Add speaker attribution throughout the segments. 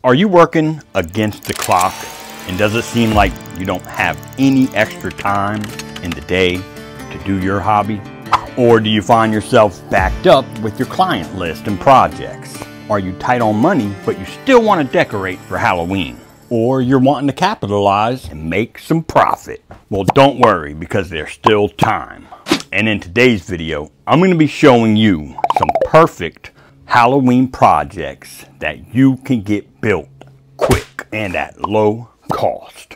Speaker 1: Are you working against the clock, and does it seem like you don't have any extra time in the day to do your hobby? Or do you find yourself backed up with your client list and projects? Are you tight on money, but you still want to decorate for Halloween? Or you're wanting to capitalize and make some profit? Well, don't worry, because there's still time. And in today's video, I'm going to be showing you some perfect Halloween projects that you can get built quick and at low cost.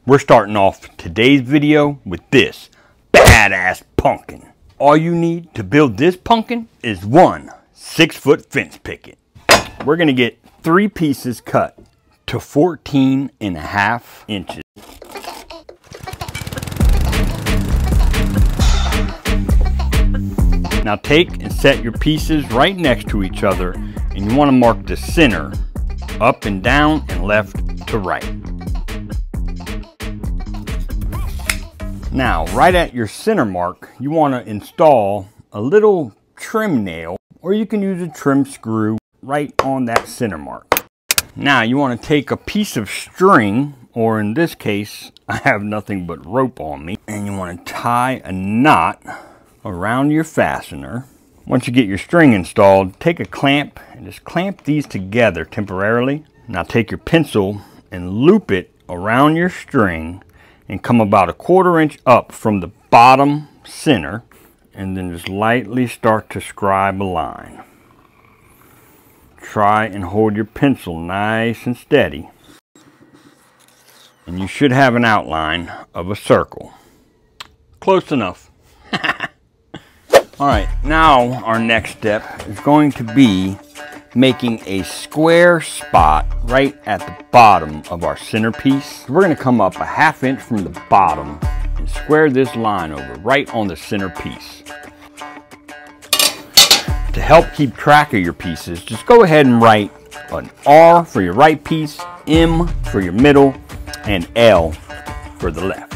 Speaker 1: We're starting off today's video with this badass pumpkin. All you need to build this pumpkin is one 6-foot fence picket. We're going to get 3 pieces cut to 14.5 inches. Now take and set your pieces right next to each other, and you want to mark the center up and down and left to right. Now right at your center mark, you want to install a little trim nail, or you can use a trim screw right on that center mark. Now you want to take a piece of string, or in this case I have nothing but rope on me, and you want to tie a knot around your fastener. Once you get your string installed, take a clamp and just clamp these together temporarily. Now take your pencil and loop it around your string and come about 1/4 inch up from the bottom center, and then just lightly start to scribe a line. Try and hold your pencil nice and steady, and you should have an outline of a circle. Close enough. Alright, now our next step is going to be making a square spot right at the bottom of our centerpiece. We're going to come up 1/2 inch from the bottom and square this line over right on the centerpiece. To help keep track of your pieces, just go ahead and write an R for your right piece, M for your middle, and L for the left.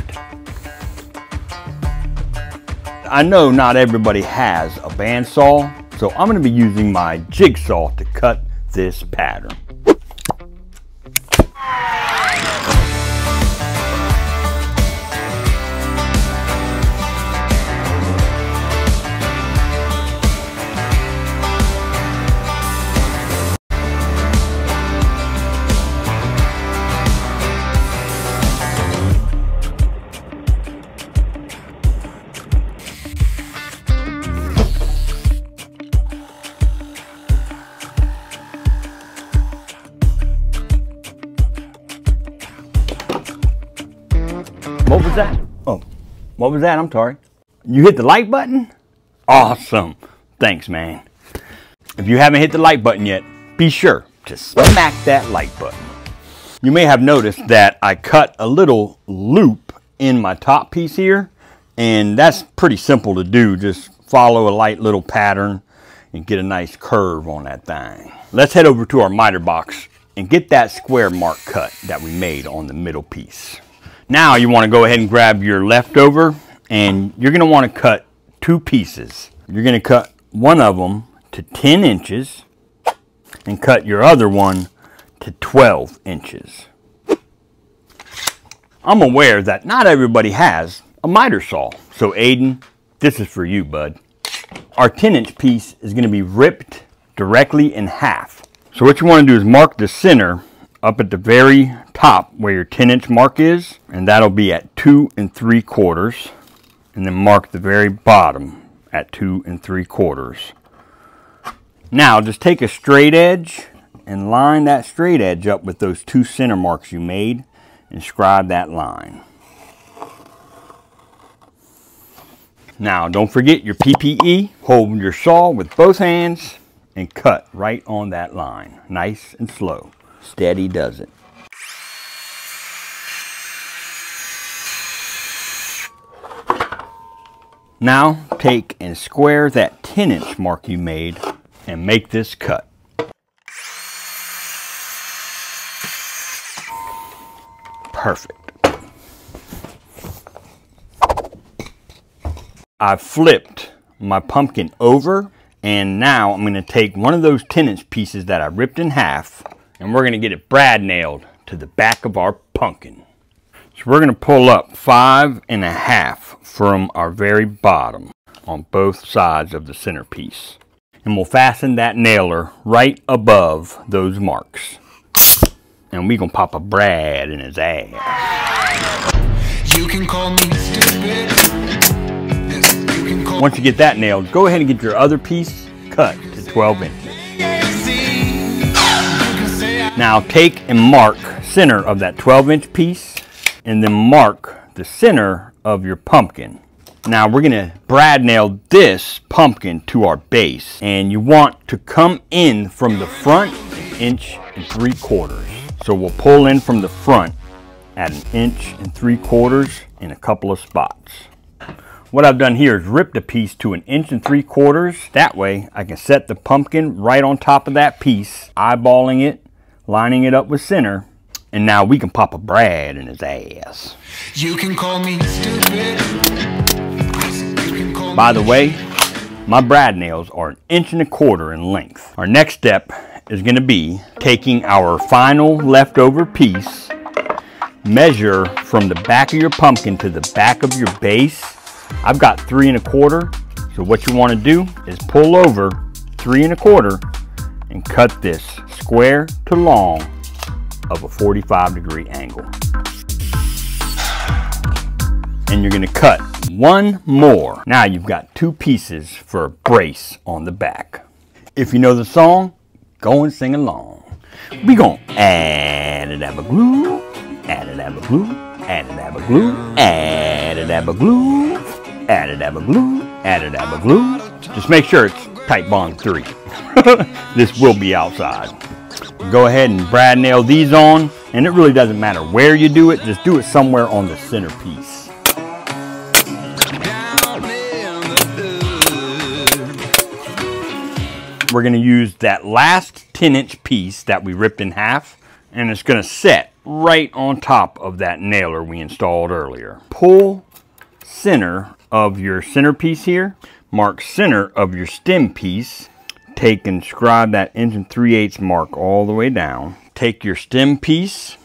Speaker 1: I know not everybody has a bandsaw, so I'm going to be using my jigsaw to cut this pattern. What was that? Oh, what was that? I'm sorry. You hit the like button? Awesome. Thanks, man. If you haven't hit the like button yet, be sure to smack that like button. You may have noticed that I cut a little loop in my top piece here, and that's pretty simple to do. Just follow a light little pattern and get a nice curve on that thing. Let's head over to our miter box and get that square mark cut that we made on the middle piece. Now you want to go ahead and grab your leftover, and you're going to want to cut 2 pieces. You're going to cut one of them to 10 inches and cut your other one to 12 inches. I'm aware that not everybody has a miter saw, so Aiden, this is for you, bud. Our 10-inch piece is going to be ripped directly in half. So what you want to do is mark the center up at the very top where your 10-inch mark is, and that'll be at 2 3/4, and then mark the very bottom at 2 3/4. Now just take a straight edge and line that straight edge up with those 2 center marks you made and scribe that line. Now don't forget your PPE. Hold your saw with both hands and cut right on that line, nice and slow. Steady does it. Now take and square that 10-inch mark you made and make this cut. Perfect. I've flipped my pumpkin over, and now I'm going to take one of those 10-inch pieces that I ripped in half and we're gonna get it brad nailed to the back of our pumpkin. So we're gonna pull up 5.5 from our very bottom on both sides of the centerpiece. And we'll fasten that nailer right above those marks. And we're gonna pop a brad in his ass. You can call me stupid. Once you get that nailed, go ahead and get your other piece cut to 12 inches. Now take and mark center of that 12-inch piece and then mark the center of your pumpkin. Now we're gonna brad nail this pumpkin to our base, and you want to come in from the front 1 3/4 inches. So we'll pull in from the front at 1 3/4 inches in a couple of spots. What I've done here is ripped the piece to 1 3/4 inches. That way I can set the pumpkin right on top of that piece, eyeballing it, lining it up with center, and now we can pop a brad in his ass. You can call me stupid. By the way, my brad nails are 1 1/4 inches in length. Our next step is going to be taking our final leftover piece, measure from the back of your pumpkin to the back of your base. I've got 3 1/4, so what you want to do is pull over 3 1/4 and cut this square to long of a 45-degree angle. And you're going to cut one more. Now you've got 2 pieces for a brace on the back. If you know the song, go and sing along. We gon' add a dab of glue, add a dab of glue, add a dab of glue, add a dab of glue, add a dab of glue, add a dab of glue. Just make sure it's Type Bond 3. This will be outside. Go ahead and brad nail these on, and it really doesn't matter where you do it, just do it somewhere on the centerpiece. We're going to use that last 10-inch piece that we ripped in half, and it's going to set right on top of that nailer we installed earlier. Pull center of your centerpiece here, mark center of your stem piece, take and scribe that 1 3/8 mark all the way down. Take your stem piece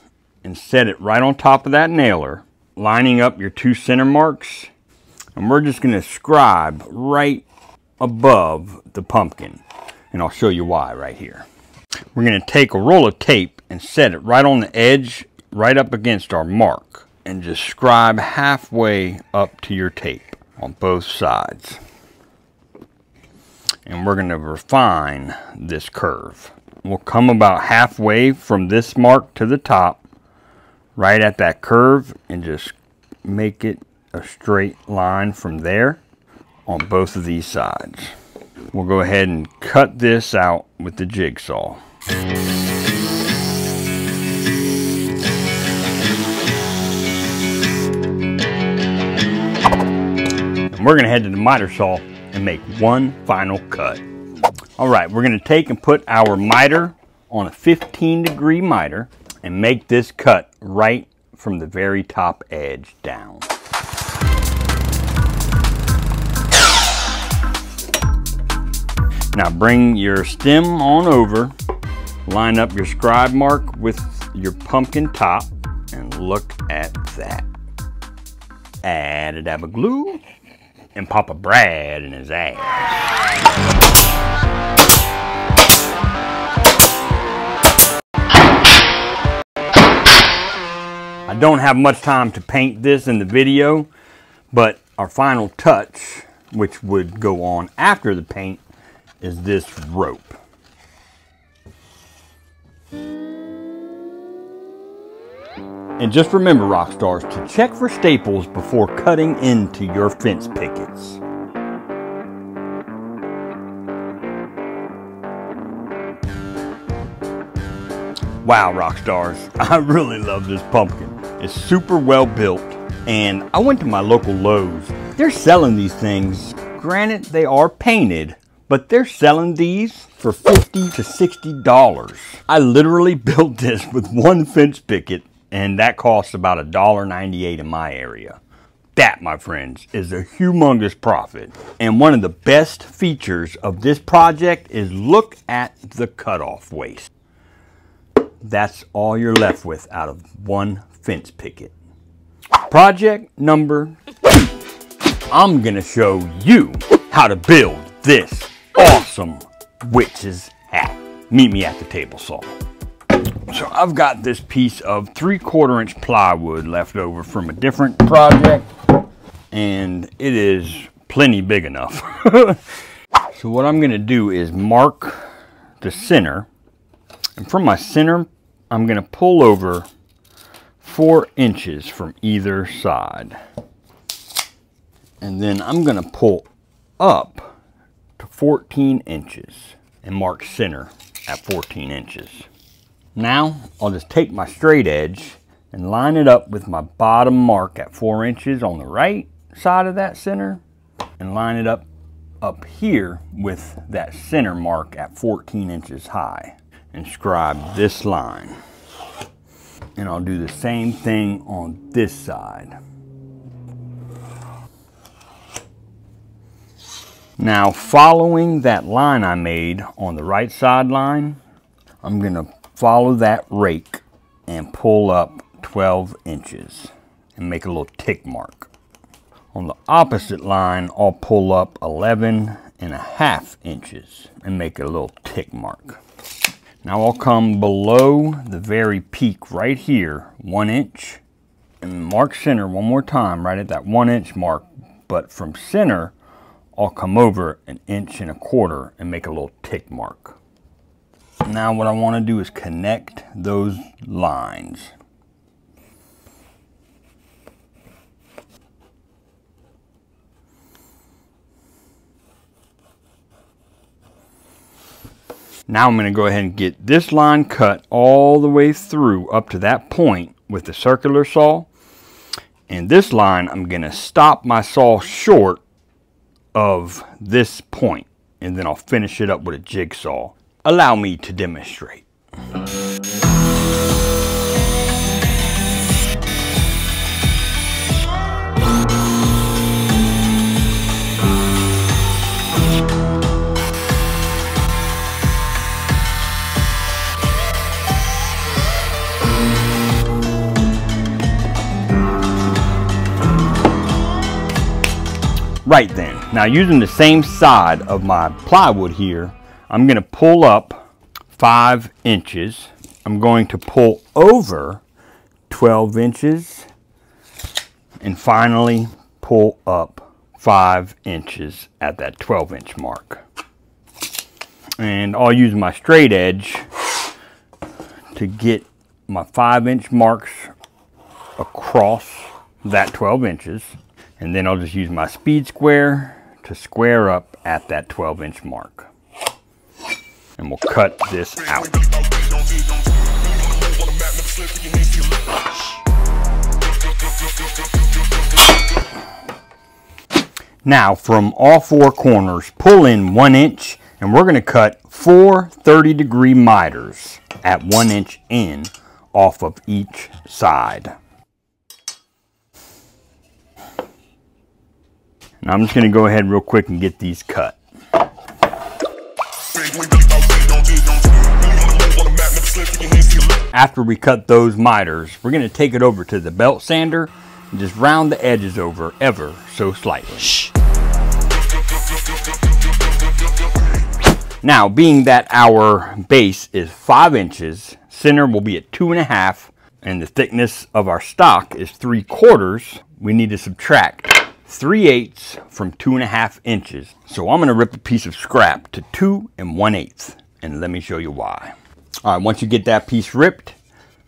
Speaker 1: and set it right on top of that nailer, lining up your 2 center marks, and we're just going to scribe right above the pumpkin, and I'll show you why right here. We're going to take a roll of tape and set it right on the edge, right up against our mark, and just scribe halfway up to your tape on both sides. And we're going to refine this curve. We'll come about halfway from this mark to the top, right at that curve, and just make it a straight line from there on both of these sides. We'll go ahead and cut this out with the jigsaw. And we're going to head to the miter saw and make one final cut. Alright, we're going to take and put our miter on a 15-degree miter and make this cut right from the very top edge down. Now bring your stem on over, line up your scribe mark with your pumpkin top, and look at that. Add a dab of glue and pop a brad in his ass. I don't have much time to paint this in the video, but our final touch, which would go on after the paint, is this rope. And just remember, rock stars, to check for staples before cutting into your fence pickets. Wow, rock stars, I really love this pumpkin. It's super well built, and I went to my local Lowe's. They're selling these things. Granted, they are painted, but they're selling these for $50 to $60. I literally built this with one fence picket, and that costs about $1.98 in my area. That, my friends, is a humongous profit. And one of the best features of this project is look at the cutoff waste. that's all you're left with out of one fence picket. Project number 2. I'm gonna show you how to build this awesome witch's hat. Meet me at the table saw. So I've got this piece of 3/4 inch plywood left over from a different project, and it is plenty big enough. So what I'm gonna do is mark the center, and from my center I'm gonna pull over 4 inches from either side, and then I'm gonna pull up to 14 inches and mark center at 14 inches. Now I'll just take my straight edge and line it up with my bottom mark at 4 inches on the right side of that center, and line it up here with that center mark at 14 inches high, and scribe this line. And I'll do the same thing on this side. Now, following that line I made on the right side line, I'm gonna follow that rake and pull up 12 inches and make a little tick mark. On the opposite line, I'll pull up 11.5 inches and make a little tick mark. Now I'll come below the very peak right here, 1 inch, and mark center one more time right at that 1 inch mark, but from center, I'll come over 1.25 inches and make a little tick mark. Now what I want to do is connect those lines. Now I'm going to go ahead and get this line cut all the way through up to that point with the circular saw. And this line, I'm going to stop my saw short of this point, and then I'll finish it up with a jigsaw. Allow me to demonstrate. Right then, now using the same side of my plywood here, I'm going to pull up 5 inches. I'm going to pull over 12 inches and finally pull up 5 inches at that 12 inch mark. And I'll use my straight edge to get my 5 inch marks across that 12 inches. And then I'll just use my speed square to square up at that 12 inch mark. And we'll cut this out. Now from all 4 corners, pull in 1 inch, and we're going to cut 4 30-degree miters at 1 inch in off of each side. Now I'm just going to go ahead real quick and get these cut. After we cut those miters, we're going to take it over to the belt sander and just round the edges over ever so slightly. Now, being that our base is 5 inches, center will be at 2.5, and the thickness of our stock is 3/4, we need to subtract 3/8 from 2.5 inches. So I'm going to rip a piece of scrap to 2 1/8, and let me show you why. All right, once you get that piece ripped,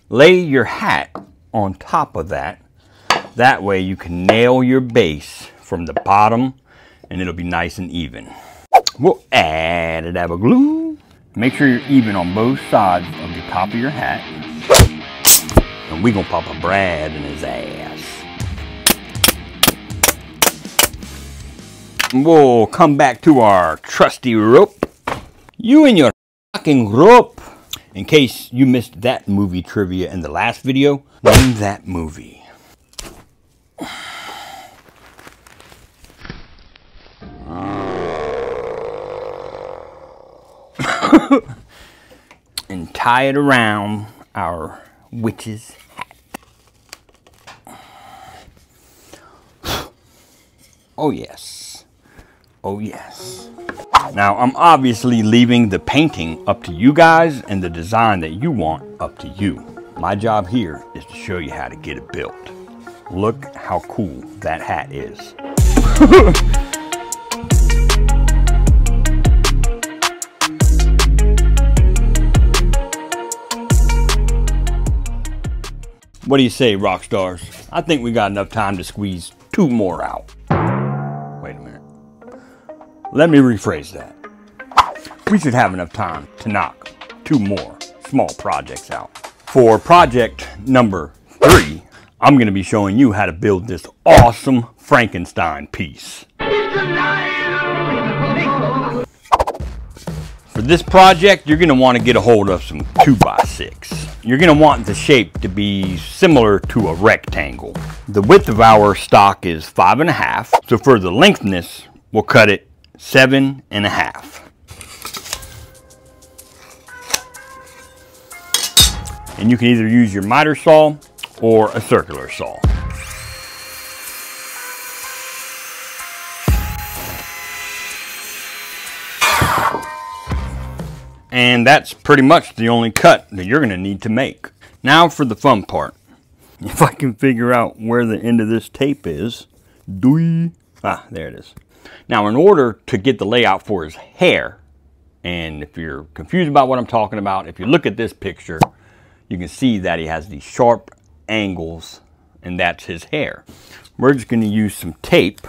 Speaker 1: lay your hat on top of that. That way you can nail your base from the bottom and it'll be nice and even. We'll add a dab of glue. Make sure you're even on both sides of the top of your hat. And we're going to pop a Brad in his ass. We'll come back to our trusty rope. You and your fucking rope. In case you missed that movie trivia in the last video, name that movie. And tie it around our witch's hat. Oh yes, oh yes. Now I'm obviously leaving the painting up to you guys and the design that you want up to you. My job here is to show you how to get it built. Look how cool that hat is. What do you say, rock stars? I think we got enough time to squeeze 2 more out. Wait a minute. Let me rephrase that. We should have enough time to knock 2 more small projects out. For project number 3, I'm going to be showing you how to build this awesome Frankenstein piece. For this project, you're going to want to get a hold of some 2x6. You're going to want the shape to be similar to a rectangle. The width of our stock is 5.5, so for the lengthness, we'll cut it 7.5. And you can either use your miter saw or a circular saw. And that's pretty much the only cut that you're going to need to make. Now for the fun part. If I can figure out where the end of this tape is. Ah, there it is. Now in order to get the layout for his hair, and if you're confused about what I'm talking about, if you look at this picture, you can see that he has these sharp angles, and that's his hair. We're just going to use some tape,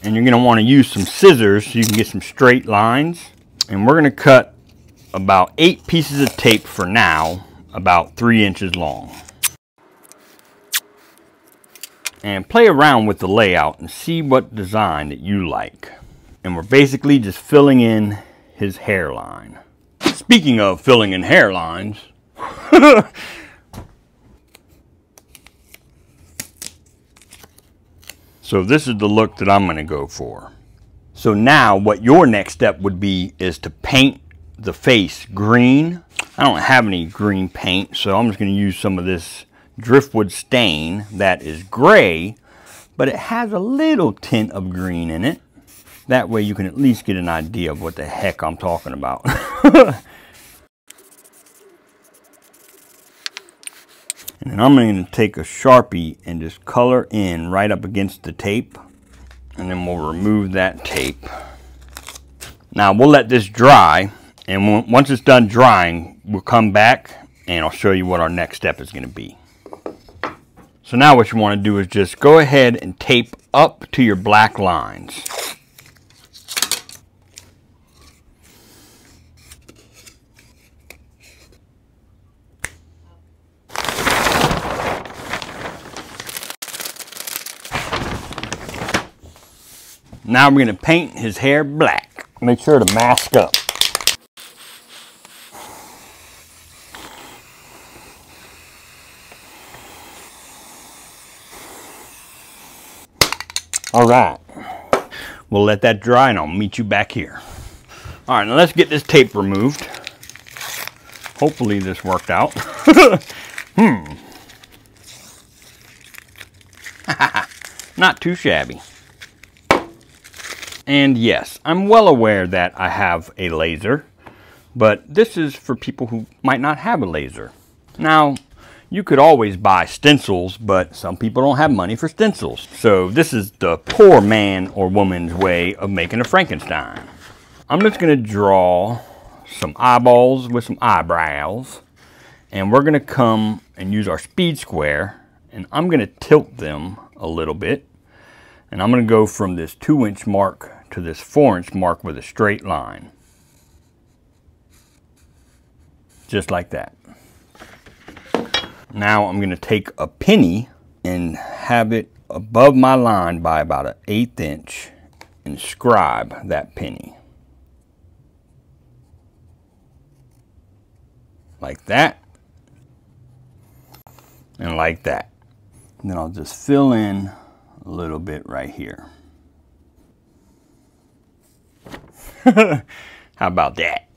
Speaker 1: and you're going to want to use some scissors so you can get some straight lines. And we're going to cut about 8 pieces of tape for now, about 3 inches long. And play around with the layout and see what design that you like. And we're basically just filling in his hairline. Speaking of filling in hairlines, so this is the look that I'm going to go for. So now what your next step would be is to paint the face green. I don't have any green paint, so I'm just going to use some of this driftwood stain that is gray, but it has a little tint of green in it. That way you can at least get an idea of what the heck I'm talking about. And then I'm going to take a Sharpie and just color in right up against the tape. And then we'll remove that tape. Now we'll let this dry, and once it's done drying, we'll come back and I'll show you what our next step is going to be. So now what you want to do is just go ahead and tape up to your black lines. Now we're going to paint his hair black. Make sure to mask up. All right. We'll let that dry and I'll meet you back here. All right, now let's get this tape removed. Hopefully this worked out. Not too shabby. And yes, I'm well aware that I have a laser, but this is for people who might not have a laser. Now, you could always buy stencils, but some people don't have money for stencils. So this is the poor man or woman's way of making a Frankenstein. I'm just going to draw some eyeballs with some eyebrows, and we're going to come and use our speed square, and I'm going to tilt them a little bit. And I'm going to go from this 2-inch mark to this 4-inch mark with a straight line. Just like that. Now I'm going to take a penny and have it above my line by about an 1/8 inch and scribe that penny. Like that. And like that. And then I'll just fill in a little bit right here. How about that?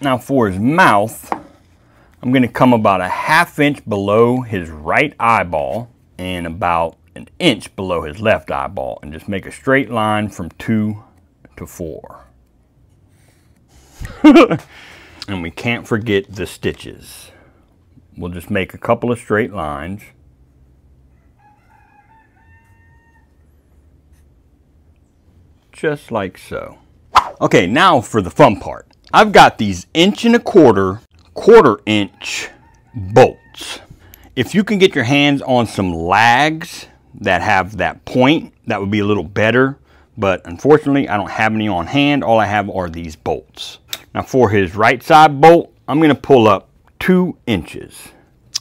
Speaker 1: Now for his mouth, I'm going to come about a 1/2 inch below his right eyeball and about 1 inch below his left eyeball, and just make a straight line from 2 to 4. And we can't forget the stitches. We'll just make a couple of straight lines. Just like so. Okay, now for the fun part. I've got these 1 1/4 inch bolts. If you can get your hands on some lags that have that point, that would be a little better. But unfortunately, I don't have any on hand. All I have are these bolts. Now for his right side bolt, I'm going to pull up 2 inches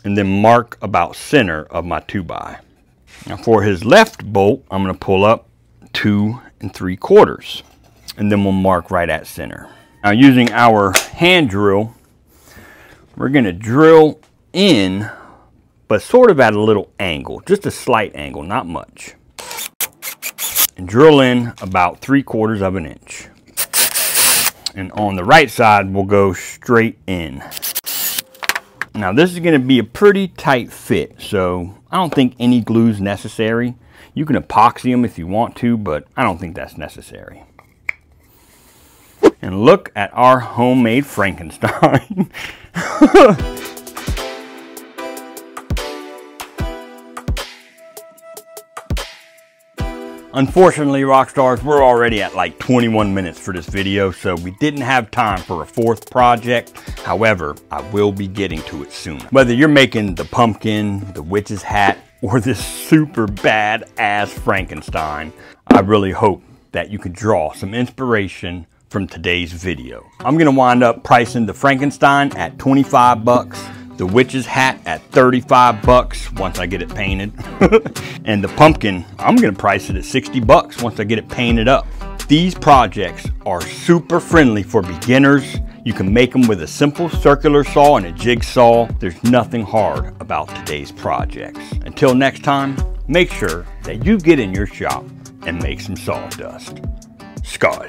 Speaker 1: and then mark about center of my 2x. Now for his left bolt, I'm going to pull up 2 3/4, and then we'll mark right at center. Now using our hand drill, we're going to drill in, but sort of at a little angle, just a slight angle, not much. And drill in about 3/4 of an inch. And on the right side, we'll go straight in. Now this is going to be a pretty tight fit, so I don't think any glue is necessary. You can epoxy them if you want to, but I don't think that's necessary. And look at our homemade Frankenstein. Unfortunately, Rockstars, we're already at like 21 minutes for this video, so we didn't have time for a 4th project. However, I will be getting to it soon. Whether you're making the pumpkin, the witch's hat, or this super badass Frankenstein, I really hope that you could draw some inspiration from today's video. I'm gonna wind up pricing the Frankenstein at 25 bucks. The witch's hat at 35 bucks once I get it painted. And the pumpkin, I'm gonna price it at 60 bucks once I get it painted up. These projects are super friendly for beginners. You can make them with a simple circular saw and a jigsaw. There's nothing hard about today's projects. Until next time, make sure that you get in your shop and make some sawdust. Scott.